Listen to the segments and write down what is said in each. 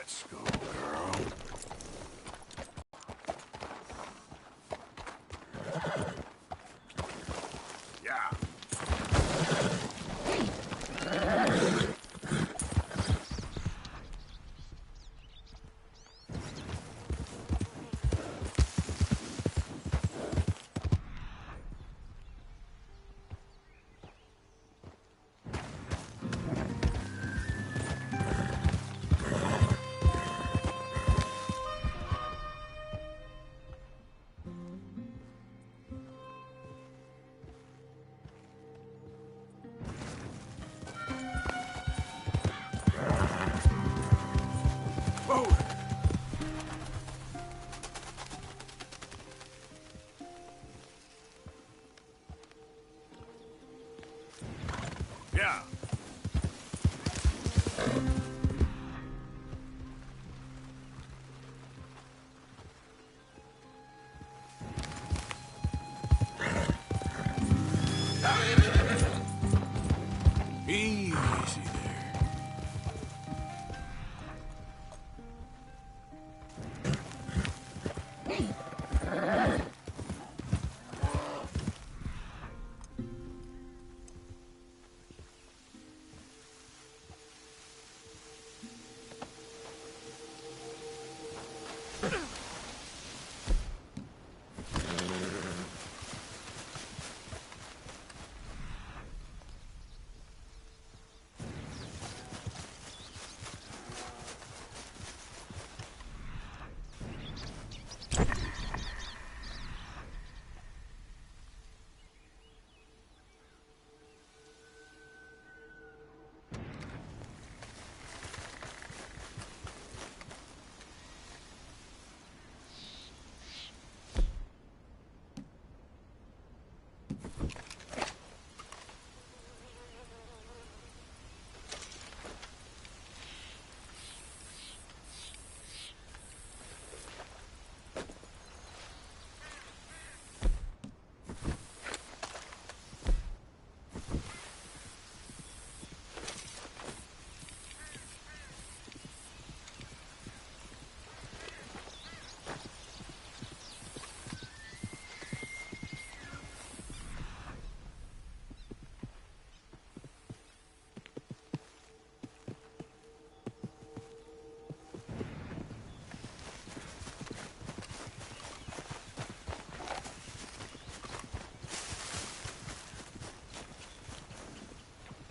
Let's go, girl. Yeah. Whoa! Yeah. Easy there.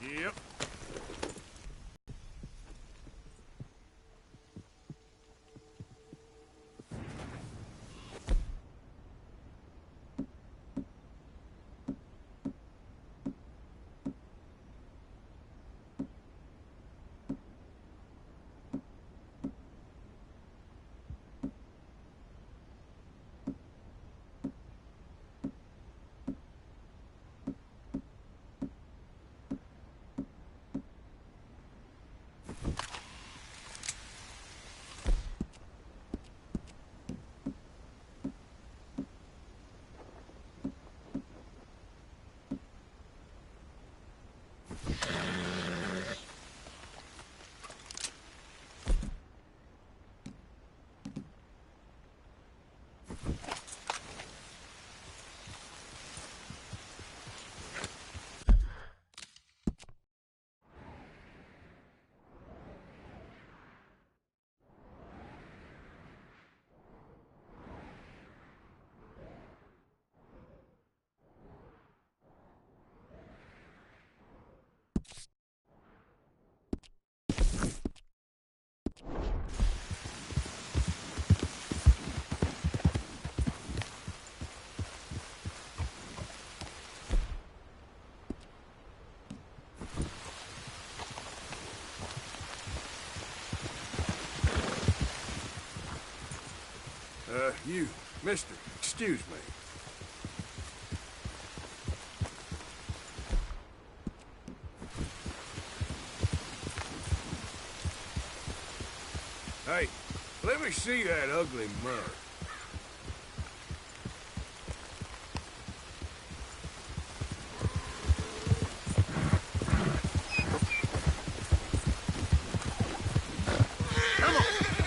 Yep. You, mister, excuse me. Hey, let me see that ugly mug. Come on!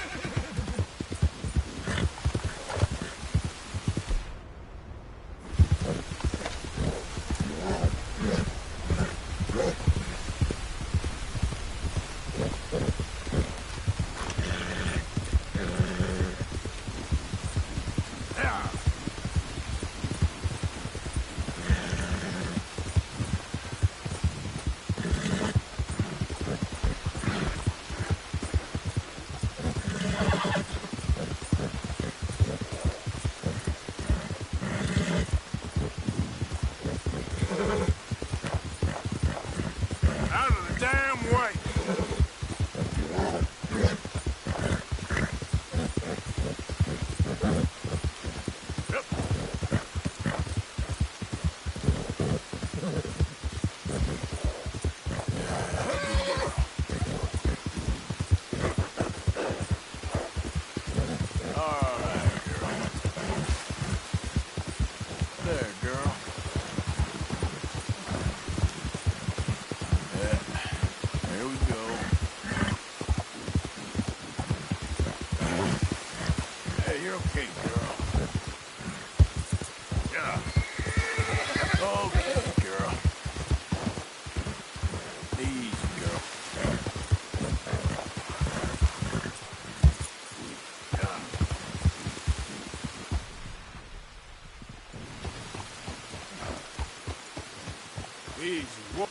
we go. Hey, you're okay, girl. Yeah. Okay, girl. Easy, girl. Yeah. Easy. Whoa.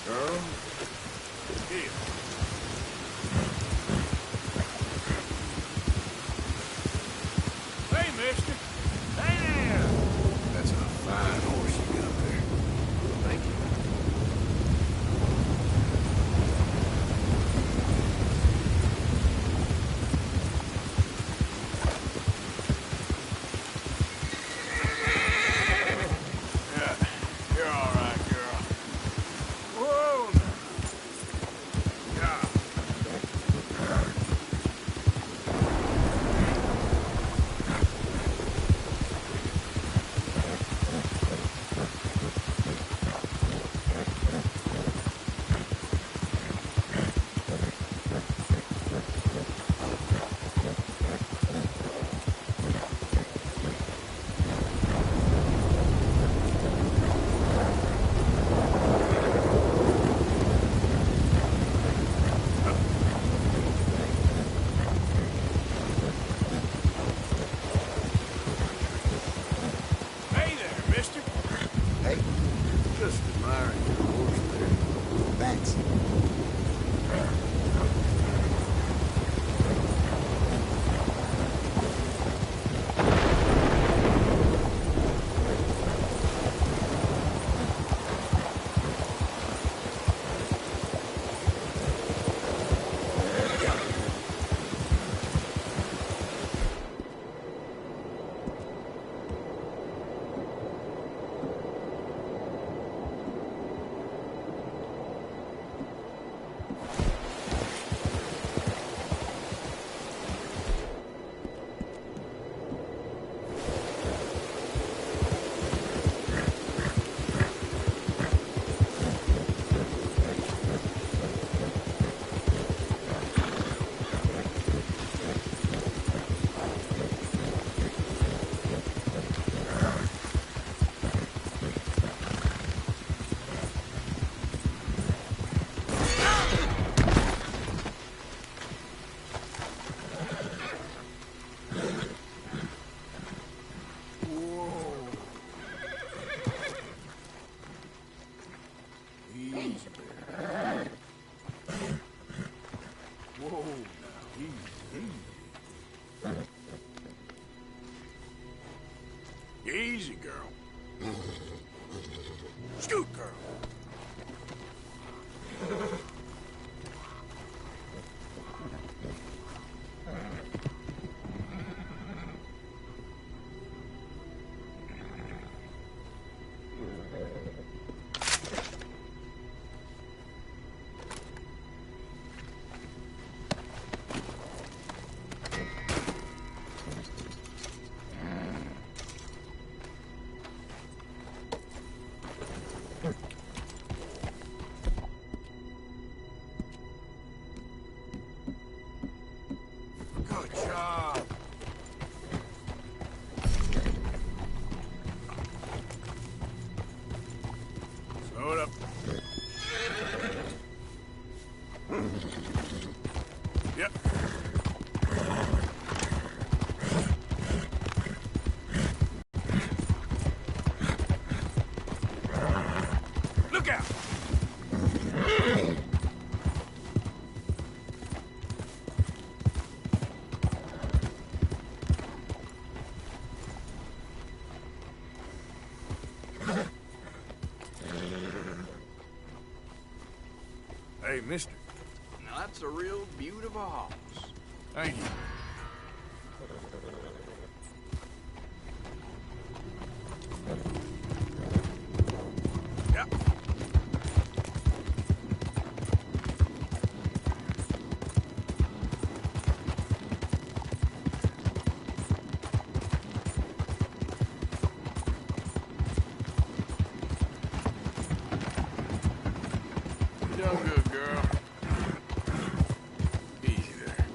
Girl. Here. Hey, mister. Hey there. That's a fine horse you got there. Thank you. Yeah, you're all right, girl. Whoa. Yeah. Hey there, mister. Hey, Just admiring your horse there. thanks. Whoa. Easy there. Whoa, now, easy. Easy, girl. Scoot, girl. Good job. Slow it up. Yep. Look out! Hey, mister. Now that's a real beaut of a hoss. Thank you. Yep. You done good, girl. Easy there.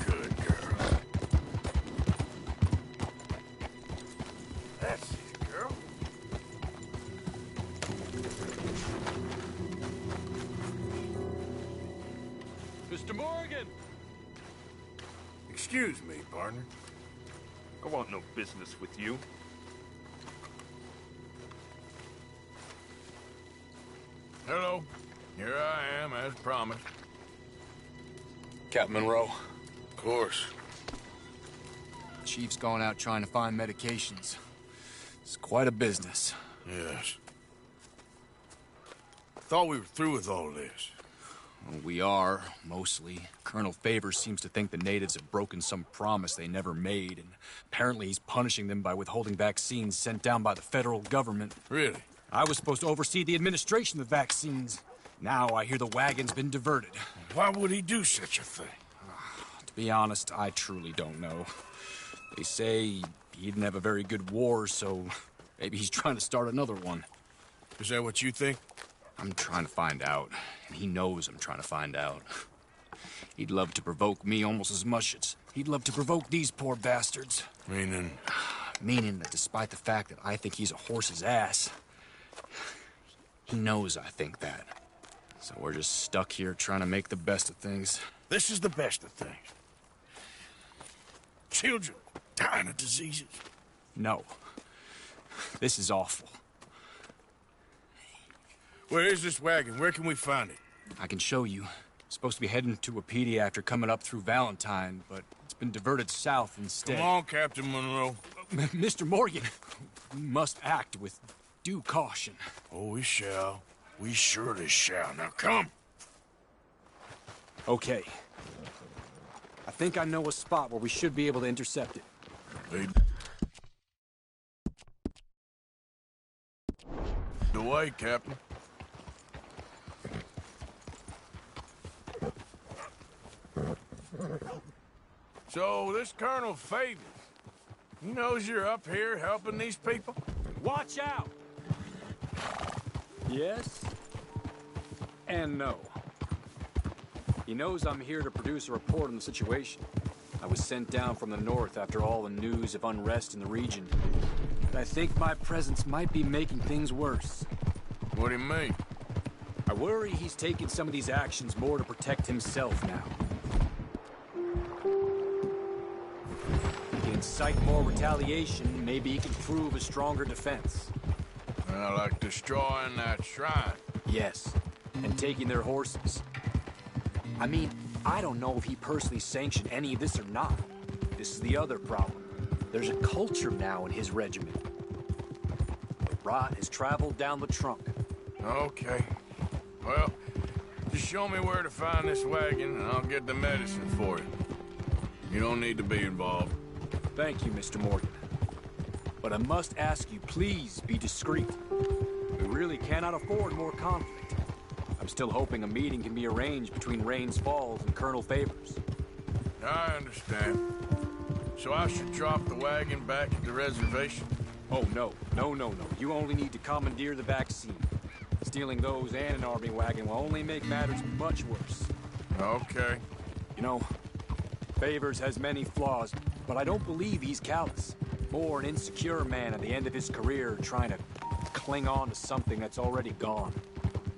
Good girl. That's it, girl. Mr. Morgan! Excuse me, partner. I want no business with you. Hello. Here I am, as promised. Captain Monroe. Of course. Chief's gone out trying to find medications. It's quite a business. Yes. Thought we were through with all this. Well, we are, mostly. Colonel Favors seems to think the natives have broken some promise they never made, and apparently he's punishing them by withholding vaccines sent down by the federal government. Really? I was supposed to oversee the administration of the vaccines. Now I hear the wagon's been diverted. Why would he do such a thing? To be honest, I truly don't know. They say he didn't have a very good war, so maybe he's trying to start another one. Is that what you think? I'm trying to find out, and he knows I'm trying to find out. He'd love to provoke me almost as much as he'd love to provoke these poor bastards. Meaning? Meaning that despite the fact that I think he's a horse's ass, he knows I think that. So we're just stuck here trying to make the best of things. This is the best of things. Children dying of diseases. No. This is awful. Where is this wagon? Where can we find it? I can show you. Supposed to be heading to Wapiti after coming up through Valentine, but it's been diverted south instead. Come on, Captain Monroe. Mr. Morgan, we must act with due caution. Oh, we shall. We surely shall. Now, come. Okay. I think I know a spot where we should be able to intercept it. Lead the way, Captain. So, this Colonel Favors, he knows you're up here helping these people? Watch out! Yes and no. He knows I'm here to produce a report on the situation. I was sent down from the north after all the news of unrest in the region. But I think my presence might be making things worse. What do you mean? I worry he's taking some of these actions more to protect himself now. incite more retaliation, maybe he can prove a stronger defense. Like destroying that shrine. Yes, and taking their horses. I mean, I don't know if he personally sanctioned any of this or not. This is the other problem. There's a culture now in his regiment. The rot has traveled down the trunk. Okay. Well, just show me where to find this wagon, and I'll get the medicine for you. You don't need to be involved. Thank you, Mr. Morgan. But I must ask you, please be discreet. We really cannot afford more conflict. I'm still hoping a meeting can be arranged between Rains Falls and Colonel Favors. I understand. So I should drop the wagon back at the reservation? Oh, no. No. You only need to commandeer the vaccine. Stealing those and an army wagon will only make matters much worse. Okay. You know, Favors has many flaws, but I don't believe he's callous. More an insecure man at the end of his career trying to cling on to something that's already gone.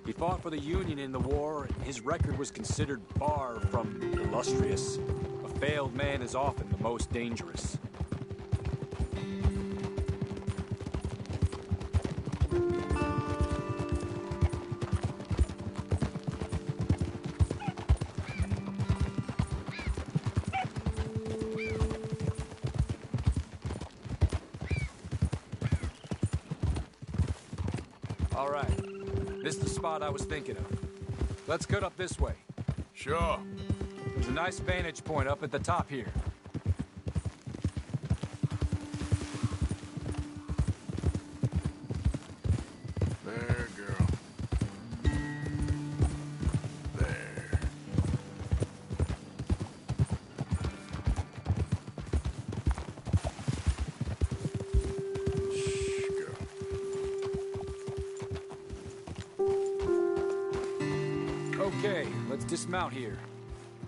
He fought for the Union in the war, and his record was considered far from illustrious. A failed man is often the most dangerous. All right. This is the spot I was thinking of. Let's cut up this way. Sure. There's a nice vantage point up at the top here. There, girl. There. Shh, girl. Okay, let's dismount here.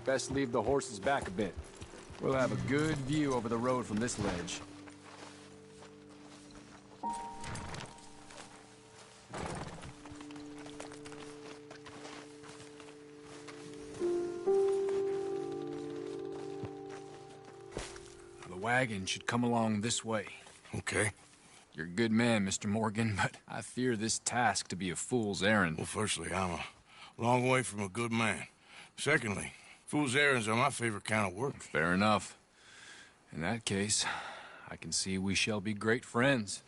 Best leave the horses back a bit. We'll have a good view over the road from this ledge. The wagon should come along this way. Okay. You're a good man, Mr. Morgan, but I fear this task to be a fool's errand. Well, firstly, I'm a long way from a good man. Secondly, fool's errands are my favorite kind of work. Fair enough. In that case, I can see we shall be great friends.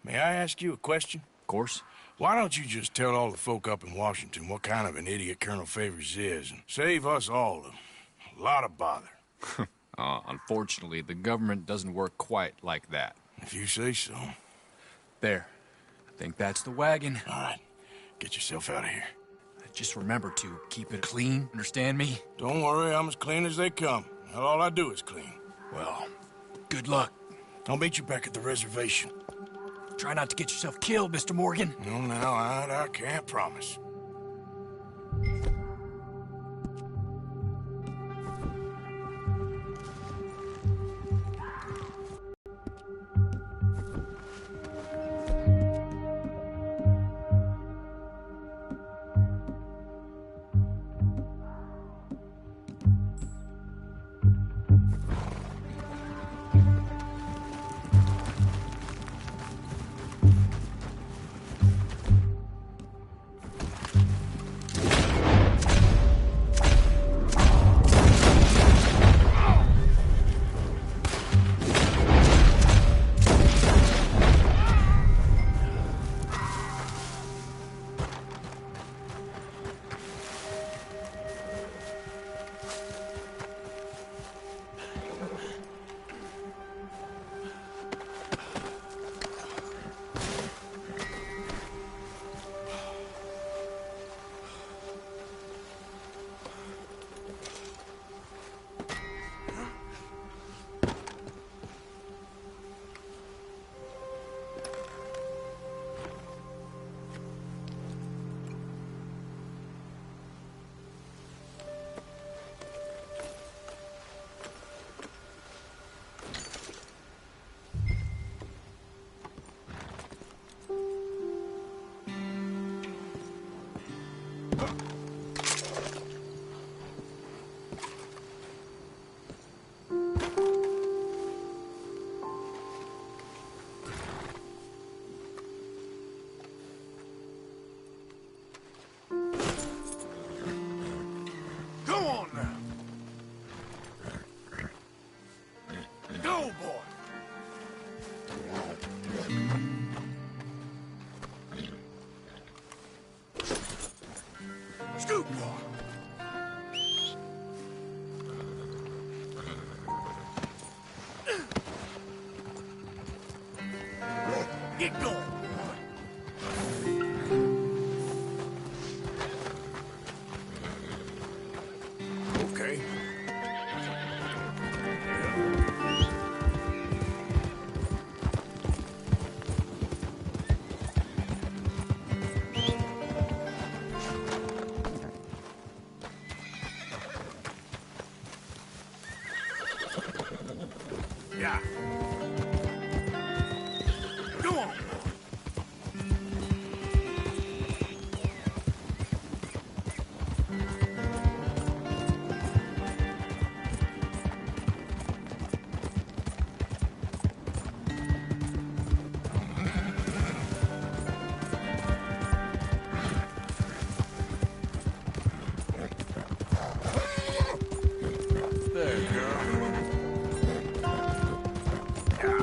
May I ask you a question? Of course. Why don't you just tell all the folk up in Washington what kind of an idiot Colonel Favors is and save us all a lot of bother? Unfortunately, the government doesn't work quite like that. If you say so. There. I think that's the wagon. All right. Get yourself out of here. Just remember to keep it clean, understand me? Don't worry, I'm as clean as they come. Now, all I do is clean. Well, good luck. I'll meet you back at the reservation. Try not to get yourself killed, Mr. Morgan. No, now, I can't promise. Go, boy! Scoot, boy! Get going, boy! Okay. Yeah. Go on, boy. There, girl. Yeah.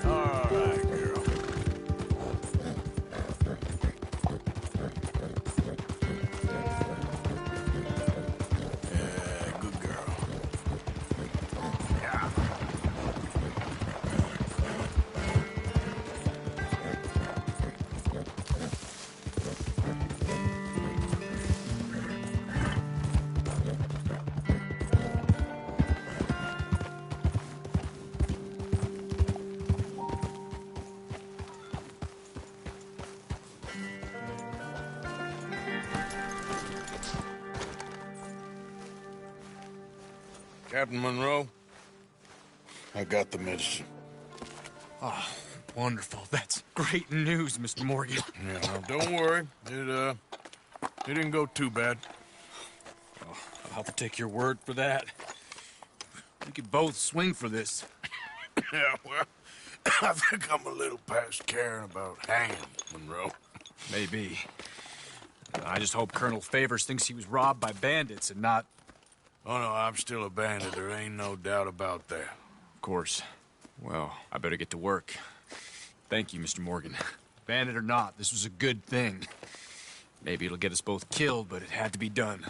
All right, girl. Yeah, good girl. Yeah. Captain Monroe, I got the medicine. Wonderful. That's great news, Mr. Morgan. Yeah, now don't worry. It didn't go too bad. I'll have to take your word for that. We could both swing for this. Yeah, well, I think I'm a little past caring about hanging, Monroe. Maybe. I just hope Colonel Favors thinks he was robbed by bandits and not... Oh, no, I'm still a bandit. There ain't no doubt about that. Of course. Well, I better get to work. Thank you, Mr. Morgan. Bandit or not, this was a good thing. Maybe it'll get us both killed, but it had to be done.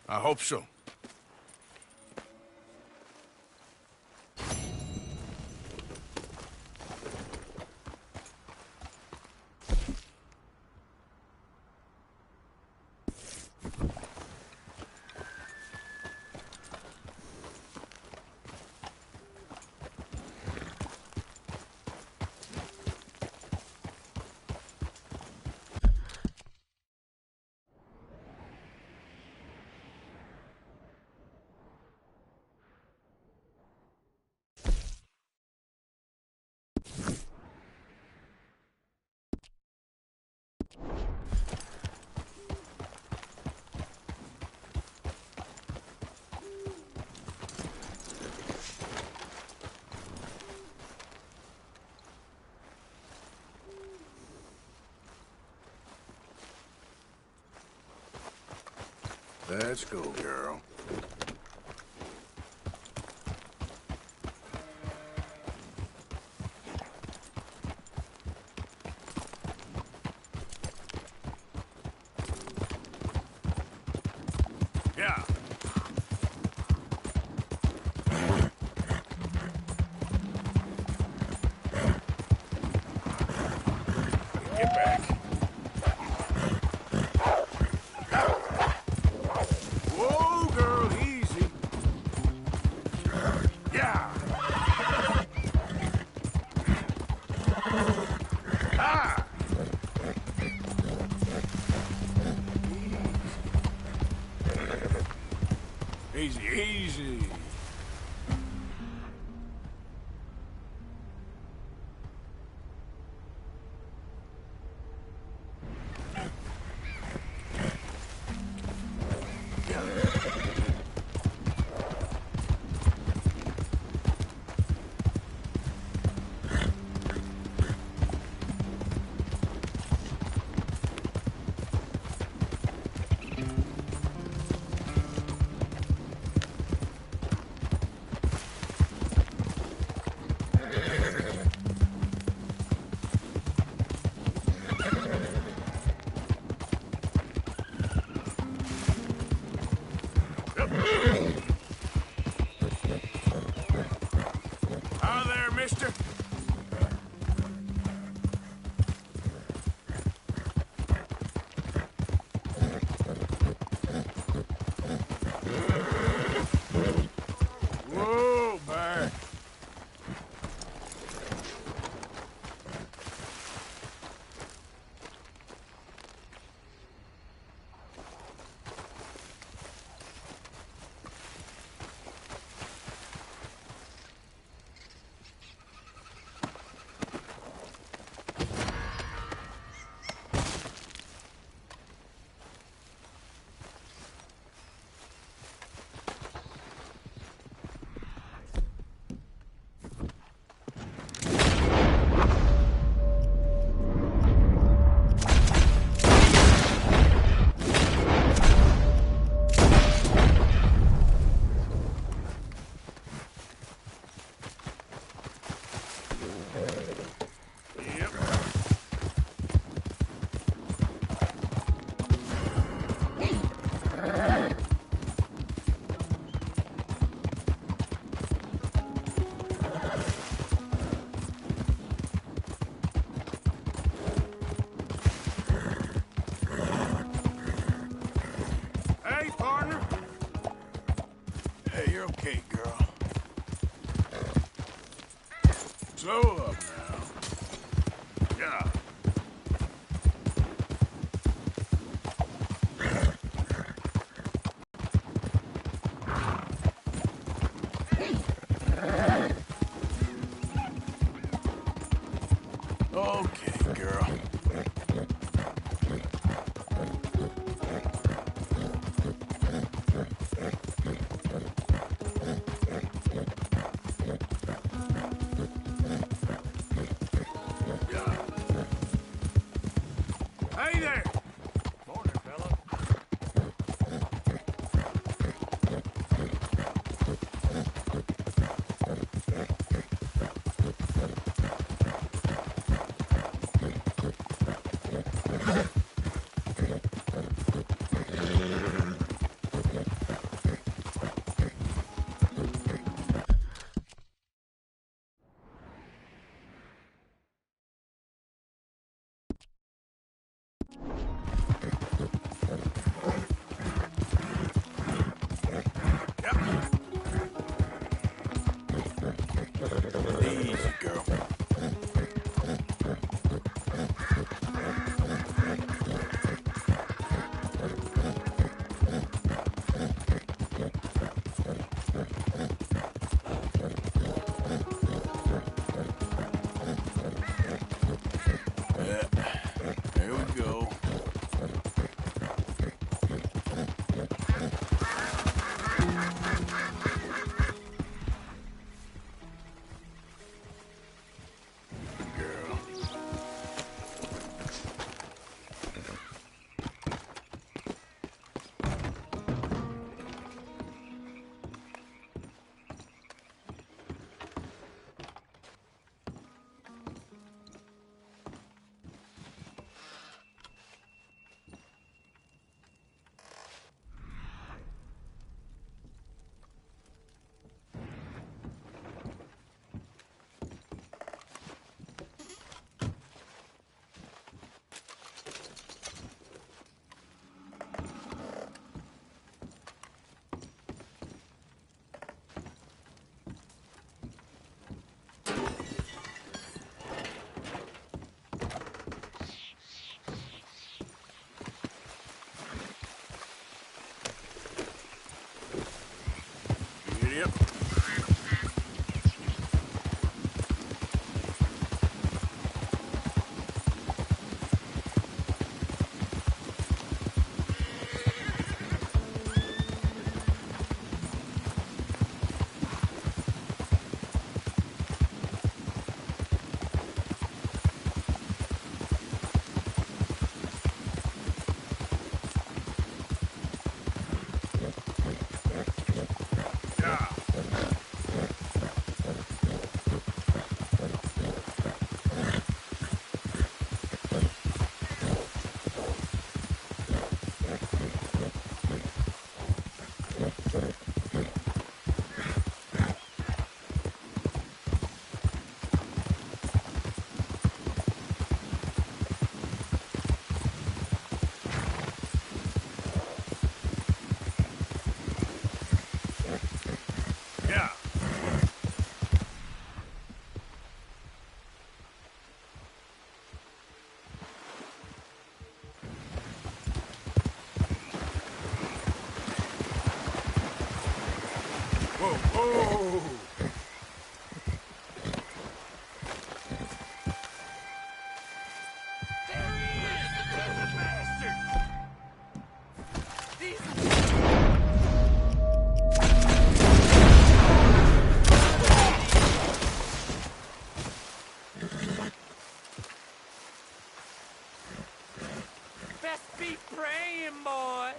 I hope so. Let's go, girl. Yeah. Get back. Whoa, girl, easy. Yeah. Ah. Easy, easy. you're okay, girl. Slow up now. Yeah. Okay, girl. Hey there! Morning, fella. Easy, girl. There we go. Girl. Yep. Yeah. Whoa, whoa! Best be praying, boy.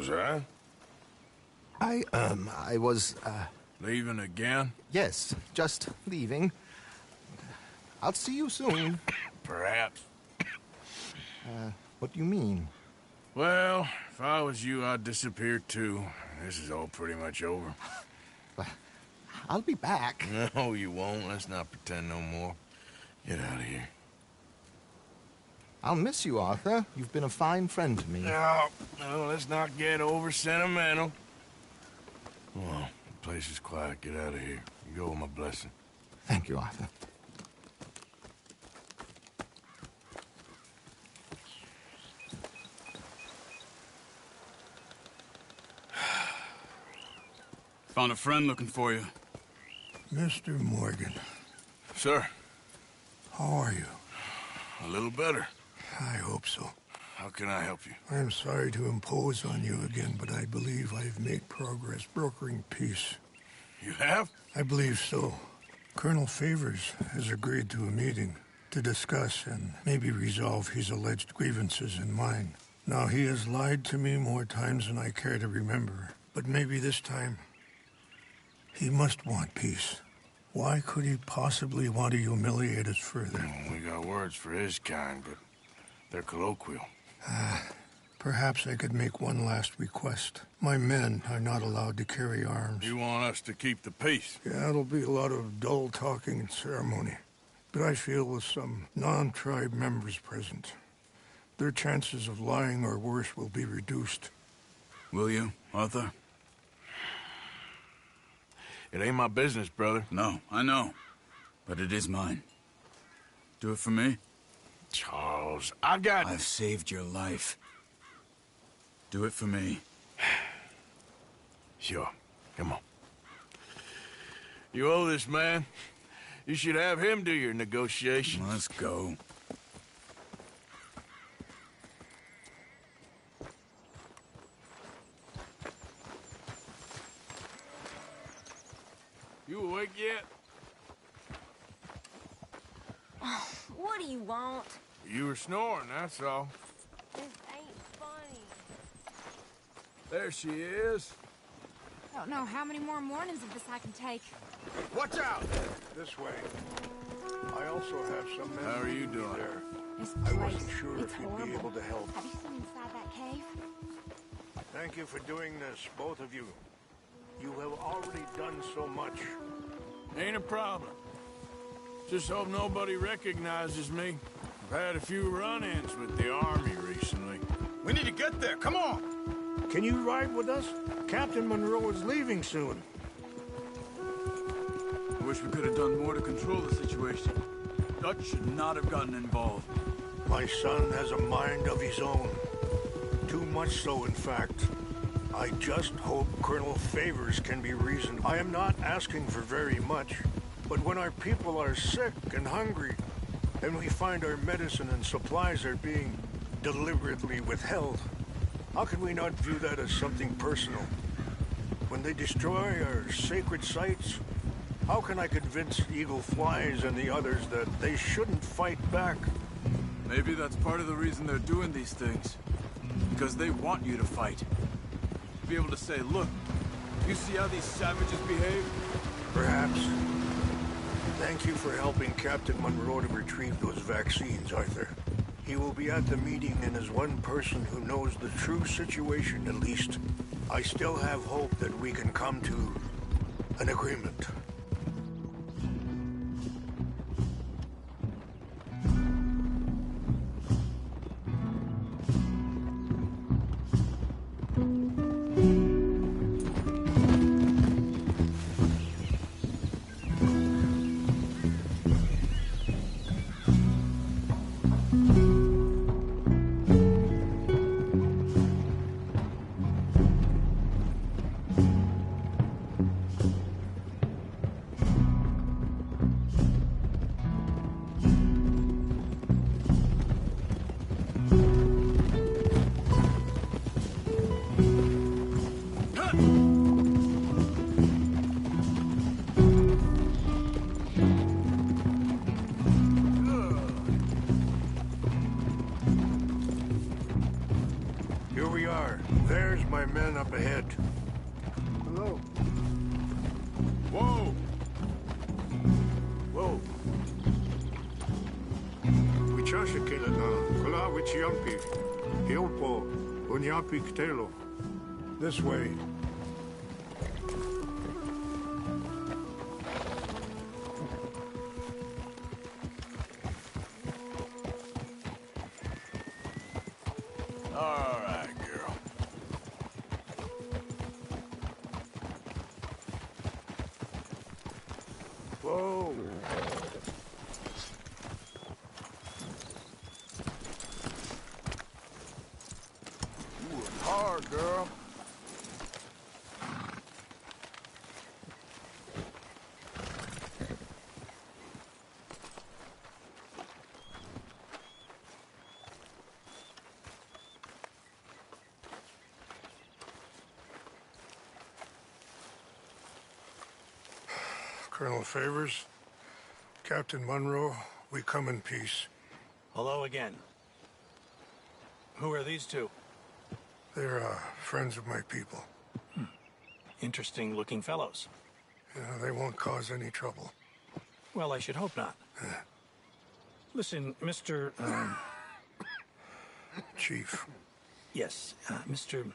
goes, huh? I was, Leaving again? yes, just leaving. I'll see you soon. Perhaps. What do you mean? Well, if I was you, I'd disappear too. This is all pretty much over. I'll be back. No, you won't. Let's not pretend no more. Get out of here. I'll miss you, Arthur. You've been a fine friend to me. No, let's not get over sentimental. Well, the place is quiet. Get out of here. You go with my blessing. Thank you, Arthur. Found a friend looking for you. Mr. Morgan, Sir, how are you? a little better. I hope so. How can I help you? I'm sorry to impose on you again, but I believe I've made progress brokering peace. You have? I believe so. Colonel Favors has agreed to a meeting to discuss and maybe resolve his alleged grievances and mine. Now, he has lied to me more times than I care to remember, but maybe this time he must want peace. Why could he possibly want to humiliate us further? Well, we got words for his kind, but they're colloquial. Perhaps I could make one last request. My men are not allowed to carry arms. You want us to keep the peace? Yeah, it'll be a lot of dull talking and ceremony. But I feel with some non-tribe members present, their chances of lying or worse will be reduced. Will you, Arthur? It ain't my business, brother. No, I know. But it is mine. Do it for me? Charles, I got... I've saved your life. Do it for me. Sure. Come on. You owe this man. You should have him do your negotiations. Let's go. You awake yet? What do you want? You were snoring, that's all. This ain't funny. There she is. I don't know how many more mornings of this I can take. Watch out! This way. I also have some men. How are you with me doing? there. This I place, wasn't sure it's if you'd horrible. be able to help. Have you seen inside that cave? Thank you for doing this, both of you. You have already done so much. Ain't a problem. Just hope nobody recognizes me. I've had a few run-ins with the army recently. We need to get there. Come on. Can you ride with us? Captain Monroe is leaving soon. I wish we could have done more to control the situation. Dutch should not have gotten involved. My son has a mind of his own. Too much so, in fact. I just hope Colonel Favors can be reasoned. I am not asking for very much, but when our people are sick and hungry, and we find our medicine and supplies are being deliberately withheld, how can we not view that as something personal? When they destroy our sacred sites, how can I convince Eagle Flies and the others that they shouldn't fight back? Maybe that's part of the reason they're doing these things. Because they want you to fight. Be able to say, look, you see how these savages behave? Perhaps. Thank you for helping Captain Monroe to retrieve those vaccines, Arthur. He will be at the meeting and is one person who knows the true situation, at least. I still have hope that we can come to an agreement. ahead. Hello. Whoa! Whoa. Wichasha kilana, kula wichiampi, hilpo, unyapi ktelo. This way. All right, girl. Whoa. You work hard, girl. Colonel Favors, Captain Monroe, we come in peace. Hello again. Who are these two? They're friends of my people. Interesting looking fellows. They won't cause any trouble. Well, I should hope not. Listen, Mr. Chief. Yes, Mr.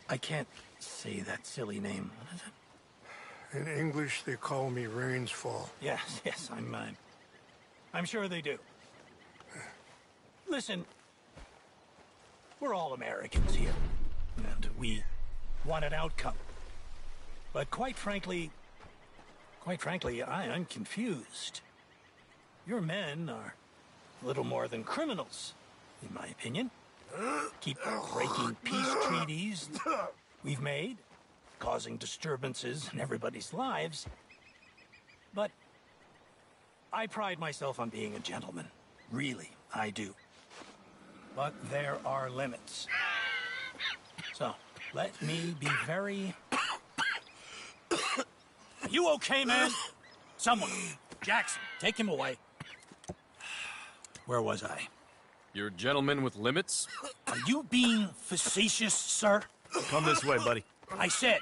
I can't say that silly name. What is it? In English, they call me Rains Fall. Yes, yes, I'm sure they do. Listen, we're all Americans here, and we want an outcome. But quite frankly, I'm confused. Your men are a little more than criminals, in my opinion. Keep breaking peace treaties we've made, causing disturbances in everybody's lives. But I pride myself on being a gentleman. Really, I do. But there are limits. So, let me be very... Are you okay, man? Someone. Jackson, take him away. Where was I? You're a gentleman with limits? Are you being facetious, sir? Come this way, buddy. I said,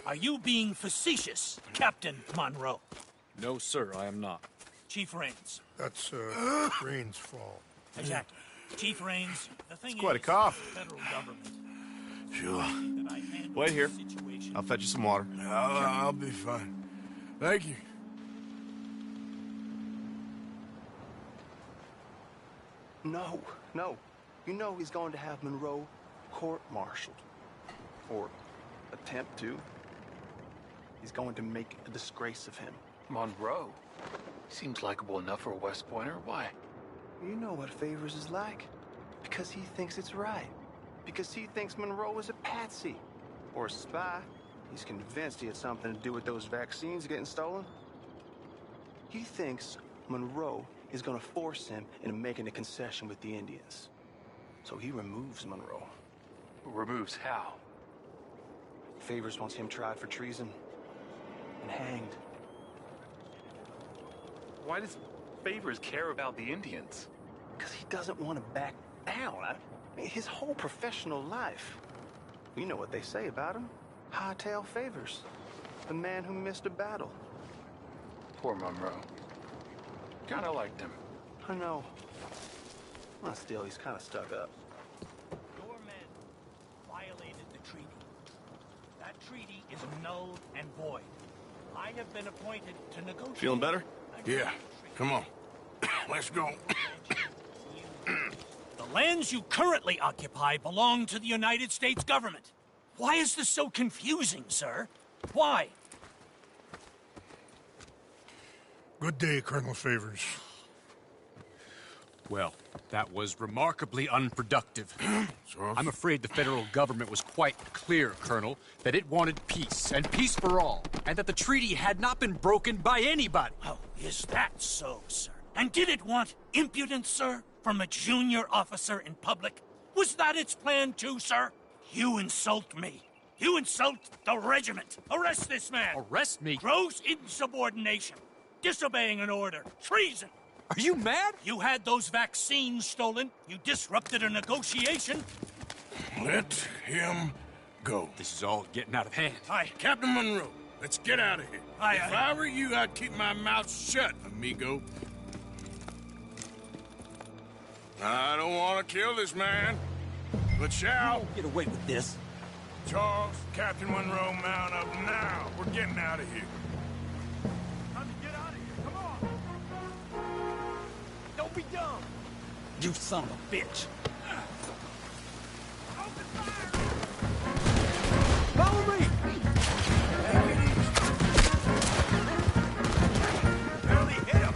are you being facetious, Captain Monroe? No, sir, I am not. Chief Rains. That's Rains Fall. Exactly. Chief Rains, the thing quite a is, cough. the federal government. Sure. that I handle Wait here. the situation. I'll fetch you some water. I'll be fine. Thank you. No, no. You know he's going to have Monroe court-martialed. Or attempt to. He's going to make a disgrace of him. Monroe? Seems likable enough for a West Pointer. Why? You know what Favors is like. Because he thinks it's right. Because he thinks Monroe is a patsy. Or a spy. He's convinced he had something to do with those vaccines getting stolen. He thinks Monroe is going to force him into making a concession with the Indians. So he removes Monroe. Removes how? Favors wants him tried for treason and hanged. Why does Favors care about the Indians? Because he doesn't want to back down. I mean, his whole professional life. You know what they say about him. Hightail Favors. The man who missed a battle. Poor Monroe. Kinda liked him. I know. Well, still, he's kind of stuck up. Your men violated the treaty. That treaty is null and void. I have been appointed to negotiate. Feeling better? Yeah. Come on. Let's go. The lands you currently occupy belong to the United States government. Why is this so confusing, sir? Why? Good day, Colonel Favors. Well, that was remarkably unproductive. So, I'm afraid the federal government was quite clear, Colonel, that it wanted peace, and peace for all, and that the treaty had not been broken by anybody. Oh, is that so, sir? And did it want impudence, sir, from a junior officer in public? Was that its plan too, sir? You insult me. You insult the regiment. Arrest this man. Arrest me? Gross insubordination. Disobeying an order. Treason. Are you mad? You had those vaccines stolen. You disrupted a negotiation. let him Go. This is all getting out of hand. Hi, Captain Monroe. Let's get out of here. If I were you, I'd keep my mouth shut, amigo. I don't want to kill this man, but shall. You won't get away with this. Charles, Captain Monroe, mount up now. We're getting out of here. Time to get out of here. Come on. Don't be dumb. You son of a bitch. Follow me. Barely hit him.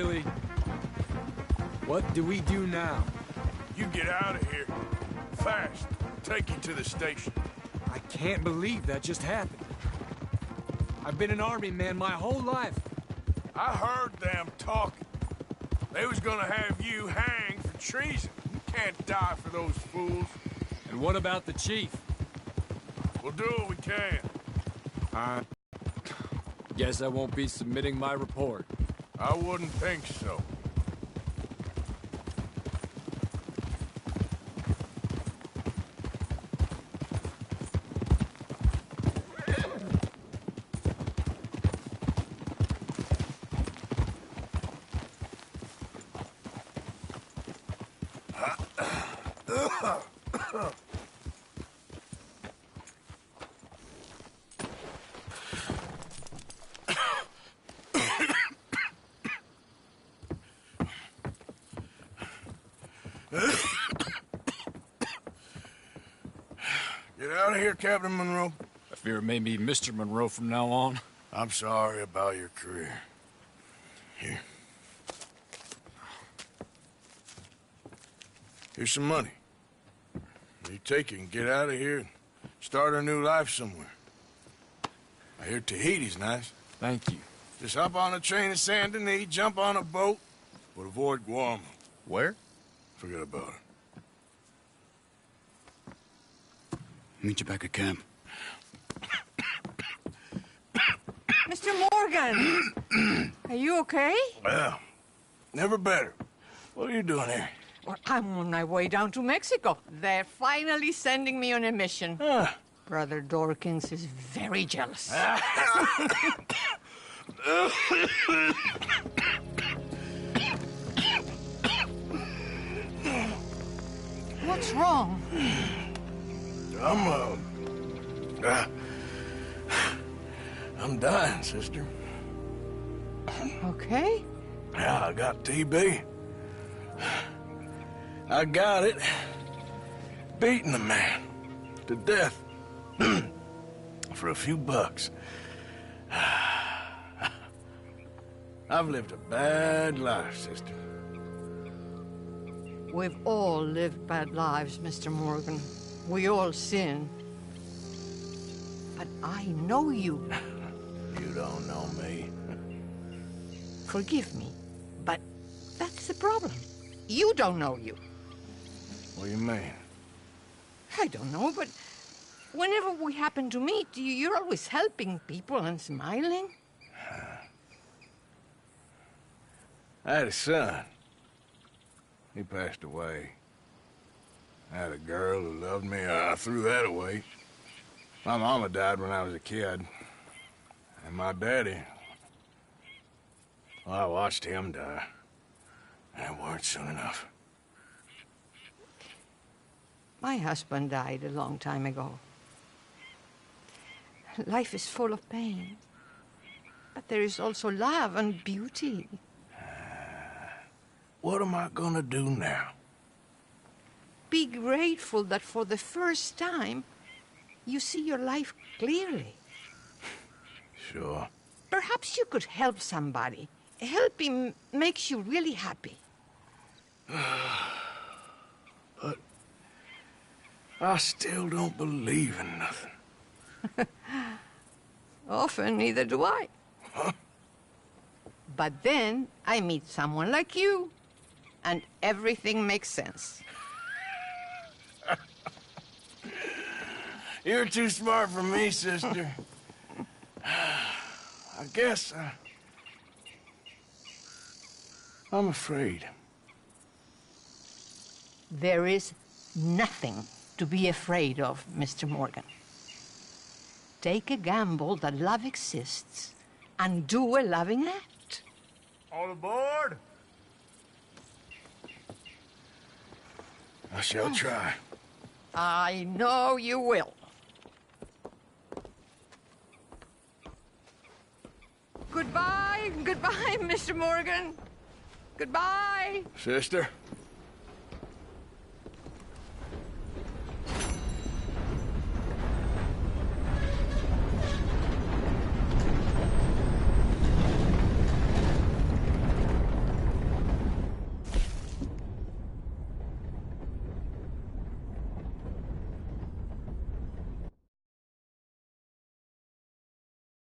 really? What do we do now? You get out of here. Fast. Take you to the station. I can't believe that just happened. I've been an army man my whole life. I heard them talking. They was gonna have you hanged for treason. You can't die for those fools. And what about the chief? We'll do what we can. I guess I won't be submitting my report. I wouldn't think so. Get out of here, Captain Monroe. I fear it may be Mr. Monroe from now on. I'm sorry about your career. Here. Here's some money. You take it and get out of here and start a new life somewhere. I hear Tahiti's nice. Thank you. Just hop on a train to Saint Denis, jump on a boat, but avoid Guam. Where? Forget about it. Meet you back at camp. Mr. Morgan! Are you okay? Well, never better. What are you doing here? Well, I'm on my way down to Mexico. They're finally sending me on a mission. Brother Dorkins is very jealous. What's wrong? I'm dying, sister. Okay. Yeah, I got TB. I got it. Beating a man to death for a few bucks. I've lived a bad life, sister. We've all lived bad lives, Mr. Morgan. We all sin. But I know you. You don't know me. Forgive me, but that's the problem. You don't know you. What do you mean? I don't know, but whenever we happen to meet, you're always helping people and smiling. I had a son. He passed away. I had a girl who loved me. I threw that away. My mama died when I was a kid. And my daddy... well, I watched him die. And it weren't soon enough. My husband died a long time ago. Life is full of pain. But there is also love and beauty. What am I gonna do now? Be grateful that for the first time, you see your life clearly. Sure. Perhaps you could help somebody. Helping makes you really happy. But I still don't believe in nothing. Often, neither do I. Huh? But then I meet someone like you, and everything makes sense. You're too smart for me, sister. I guess I'm afraid. There is nothing to be afraid of, Mr. Morgan. Take a gamble that love exists and do a loving act. All aboard! I shall try. I know you will. Goodbye, goodbye, Mr. Morgan. Goodbye. Sister,